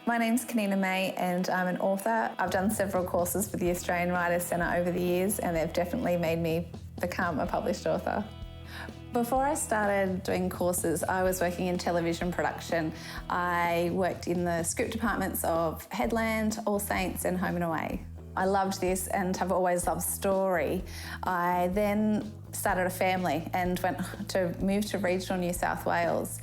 My name's Kanina May and I'm an author. I've done several courses for the Australian Writers' Centre over the years and they've definitely made me become a published author. Before I started doing courses, I was working in television production. I worked in the script departments of Headland, All Saints and Home and Away. I loved this and have always loved story. I then started a family and went to move to regional New South Wales.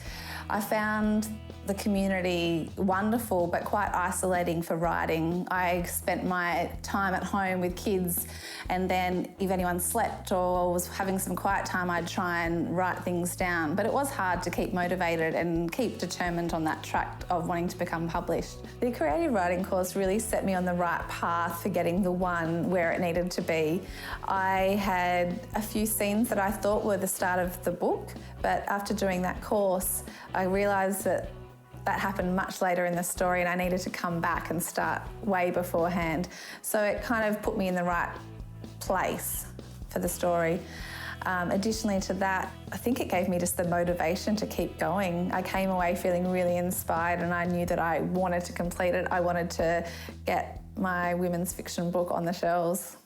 I found the community wonderful but quite isolating for writing. I spent my time at home with kids and then if anyone slept or was having some quiet time I'd try and write things down. But it was hard to keep motivated and keep determined on that track of wanting to become published. The creative writing course really set me on the right path for getting the one where it needed to be. I had a few scenes that I thought were the start of the book, but after doing that course I realised that happened much later in the story and I needed to come back and start way beforehand. So it kind of put me in the right place for the story. Additionally to that, I think it gave me just the motivation to keep going. I came away feeling really inspired and I knew that I wanted to complete it. I wanted to get my women's fiction book on the shelves.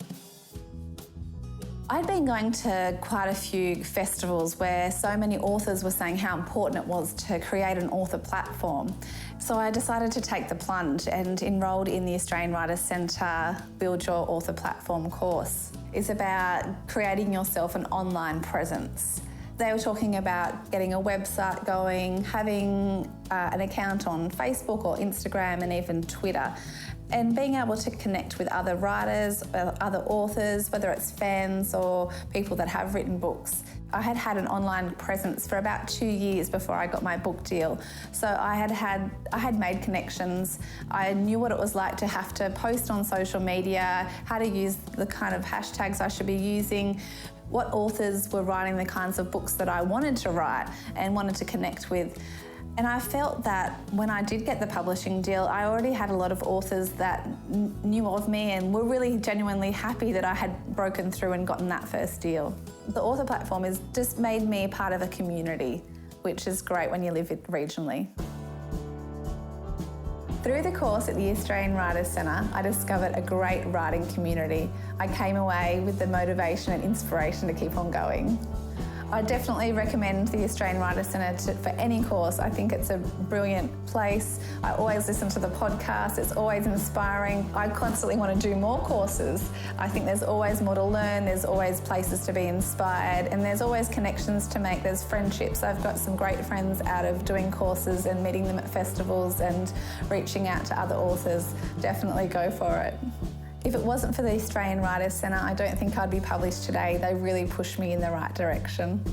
I'd been going to quite a few festivals where so many authors were saying how important it was to create an author platform. So I decided to take the plunge and enrolled in the Australian Writers' Centre Build Your Author Platform course. It's about creating yourself an online presence. They were talking about getting a website going, having an account on Facebook or Instagram and even Twitter, and being able to connect with other writers, other authors, whether it's fans or people that have written books. I had had an online presence for about 2 years before I got my book deal. So I had made connections. I knew what it was like to have to post on social media, how to use the kind of hashtags I should be using, what authors were writing the kinds of books that I wanted to write and wanted to connect with. And I felt that when I did get the publishing deal, I already had a lot of authors that knew of me and were really genuinely happy that I had broken through and gotten that first deal. The author platform has just made me part of a community, which is great when you live regionally. Through the course at the Australian Writers' Centre, I discovered a great writing community. I came away with the motivation and inspiration to keep on going. I definitely recommend the Australian Writers' Centre for any course. I think it's a brilliant place. I always listen to the podcast. It's always inspiring. I constantly want to do more courses. I think there's always more to learn. There's always places to be inspired and there's always connections to make. There's friendships. I've got some great friends out of doing courses and meeting them at festivals and reaching out to other authors. Definitely go for it. If it wasn't for the Australian Writers' Centre, I don't think I'd be published today. They really pushed me in the right direction.